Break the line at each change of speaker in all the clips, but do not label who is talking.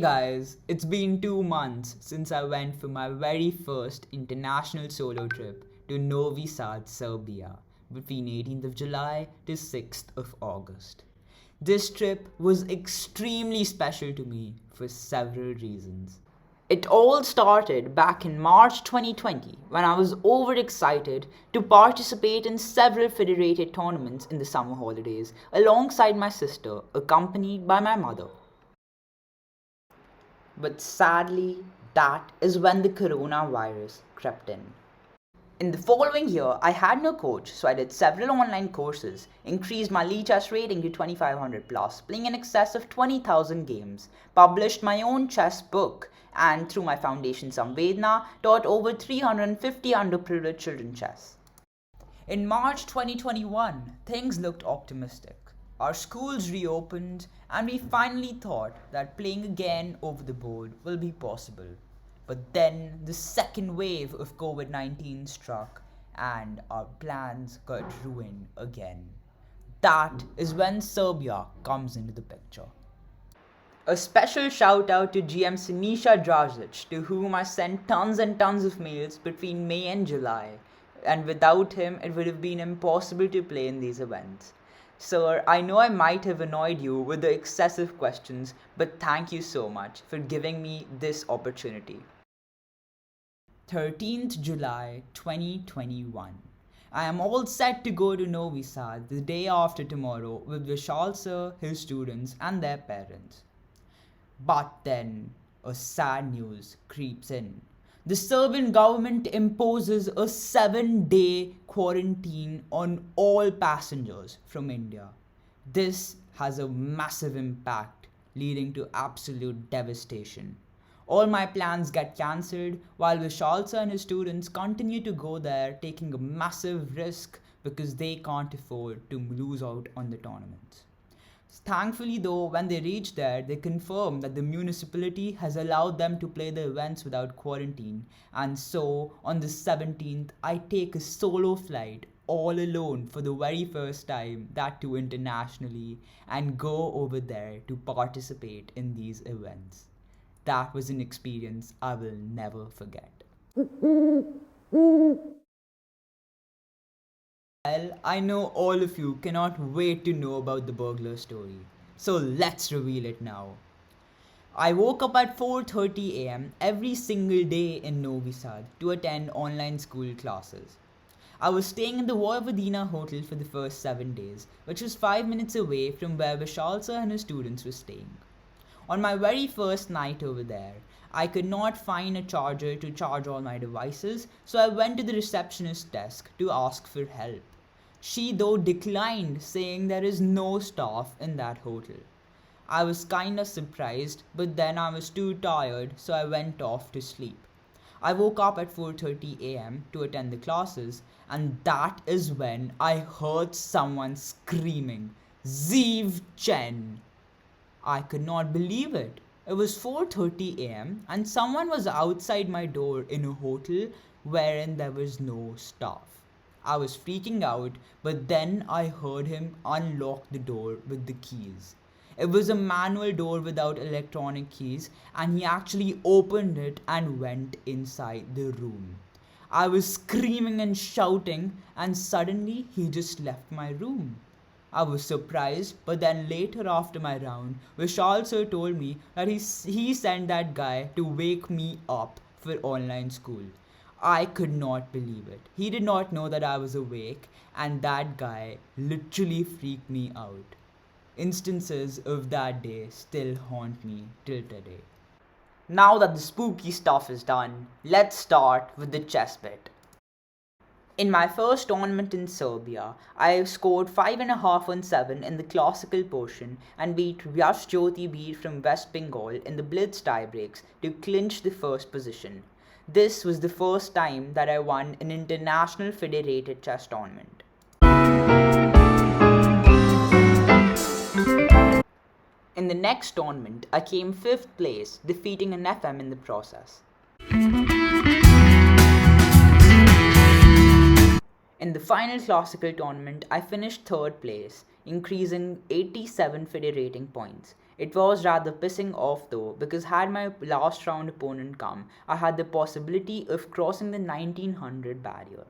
guys, it's been 2 months since I went for my very first international solo trip to Novi Sad, Serbia between 18th of July to 6th of August. This trip was extremely special to me for several reasons. It all started back in March 2020 when I was overexcited to participate in several federated tournaments in the summer holidays alongside my sister, accompanied by my mother. But sadly, that is when the coronavirus crept in. In the following year, I had no coach, so I did several online courses, increased my Lee chess rating to 2500 plus, playing in excess of 20,000 games, published my own chess book, and through my foundation Samvedna, taught over 350 underprivileged children chess. In March 2021, things looked optimistic. Our schools reopened, and we finally thought that playing again over the board will be possible. But then the second wave of COVID-19 struck, and our plans got ruined again. That is when Serbia comes into the picture. A special shout out to GM Sinisha Dragic, to whom I sent tons and tons of mails between May and July, and without him it would have been impossible to play in these events. Sir, I know I might have annoyed you with the excessive questions, but thank you so much for giving me this opportunity. 13th July 2021. I am all set to go to Novi Sad the day after tomorrow with Vishal sir, his students and their parents. But then a sad news creeps in. The Serbian government imposes a 7-day quarantine on all passengers from India. This has a massive impact, leading to absolute devastation. All my plans get cancelled while Vishal sir and his students continue to go there, taking a massive risk because they can't afford to lose out on the tournaments. Thankfully though, when they reach there, they confirm that the municipality has allowed them to play the events without quarantine, and so on the 17th I take a solo flight all alone for the very first time, that too internationally, and go over there to participate in these events. That was an experience I will never forget. Well, I know all of you cannot wait to know about the burglar story, so let's reveal it now. I woke up at 4:30 am every single day in Novi Sad to attend online school classes. I was staying in the Vojvodina hotel for the first 7 days, which was 5 minutes away from where Vishal sir and his students were staying. On my very first night over there, I could not find a charger to charge all my devices, so I went to the receptionist's desk to ask for help. She though declined, saying there is no staff in that hotel. I was kinda surprised, but then I was too tired, so I went off to sleep. I woke up at 4:30 am to attend the classes, and that is when I heard someone screaming, "Zeev Chen!" I could not believe it. It was 4:30 am and someone was outside my door in a hotel wherein there was no staff. I was freaking out, but then I heard him unlock the door with the keys. It was a manual door without electronic keys, and he actually opened it and went inside the room. I was screaming and shouting, and suddenly he just left my room. I was surprised, but then later after my round, Vishal sir told me that he sent that guy to wake me up for online school. I could not believe it. He did not know that I was awake, and that guy literally freaked me out. Instances of that day still haunt me till today. Now that the spooky stuff is done, let's start with the chess bit. In my first tournament in Serbia, I scored 5.5 on 7 in the classical portion and beat Yash Jyoti Beer from West Bengal in the Blitz Tiebreaks to clinch the first position. This was the first time that I won an international federated chess tournament. In the next tournament, I came 5th place, defeating an FM in the process. In the final classical tournament, I finished 3rd place, increasing 87 federating points. It was rather pissing off though, because had my last round opponent come, I had the possibility of crossing the 1900 barrier.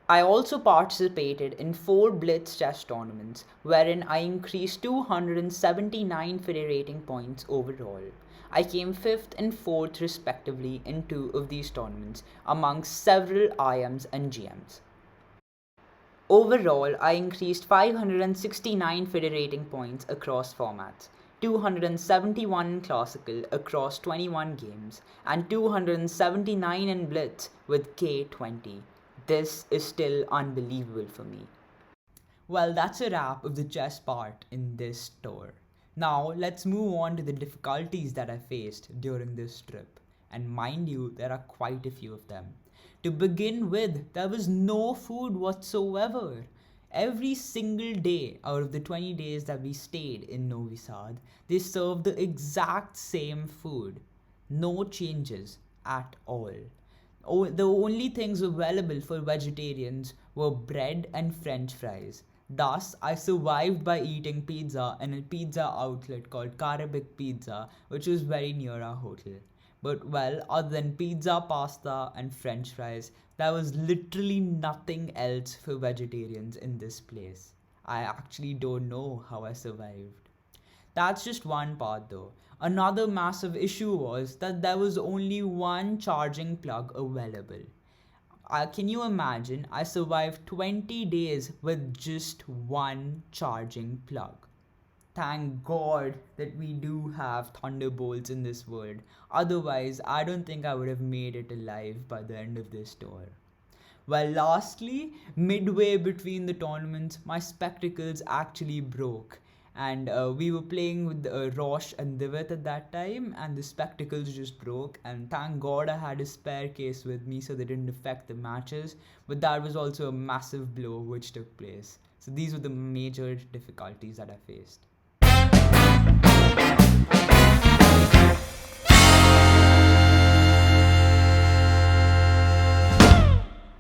I also participated in 4 Blitz chess tournaments, wherein I increased 279 FIDE rating points overall. I came 5th and 4th respectively in 2 of these tournaments, amongst several IMs and GMs. Overall, I increased 569 FIDE rating points across formats, 271 in Classical across 21 games, and 279 in Blitz with K20. This is still unbelievable for me. Well, that's a wrap of the chess part in this tour. Now, let's move on to the difficulties that I faced during this trip. And mind you, there are quite a few of them. To begin with, there was no food whatsoever. Every single day out of the 20 days that we stayed in Novi Sad, they served the exact same food. No changes at all. The only things available for vegetarians were bread and french fries. Thus, I survived by eating pizza in a pizza outlet called Caribbean Pizza, which was very near our hotel. But well, other than pizza, pasta, and french fries, there was literally nothing else for vegetarians in this place. I actually don't know how I survived. That's just one part though. Another massive issue was that there was only one charging plug available. Can you imagine? I survived 20 days with just one charging plug. Thank God that we do have thunderbolts in this world. Otherwise, I don't think I would have made it alive by the end of this tour. Well, lastly, midway between the tournaments, my spectacles actually broke. And we were playing with Rosh and Divit at that time, and the spectacles just broke. And thank God I had a spare case with me so they didn't affect the matches. But that was also a massive blow which took place. So these were the major difficulties that I faced.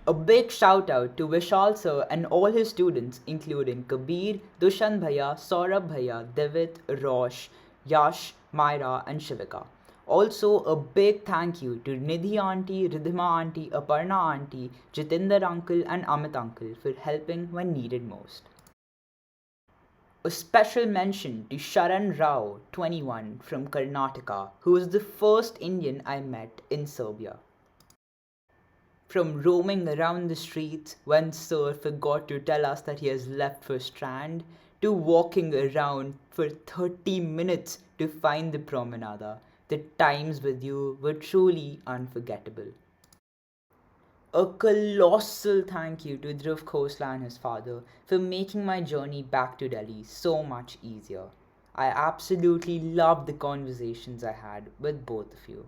A big shout out to Vishal sir and all his students including Kabir, Dushan Bhaiya, Saurabh Bhaiya, Devit, Rosh, Yash, Myra and Shivika. Also a big thank you to Nidhi auntie, Ridhima auntie, Aparna auntie, Jitinder uncle and Amit uncle for helping when needed most. A special mention to Sharan Rao, 21, from Karnataka, who was the first Indian I met in Serbia. From roaming around the streets when Sir forgot to tell us that he has left for Strand, to walking around for 30 minutes to find the promenada, the times with you were truly unforgettable. A colossal thank you to Dhruv Khosla and his father for making my journey back to Delhi so much easier. I absolutely loved the conversations I had with both of you.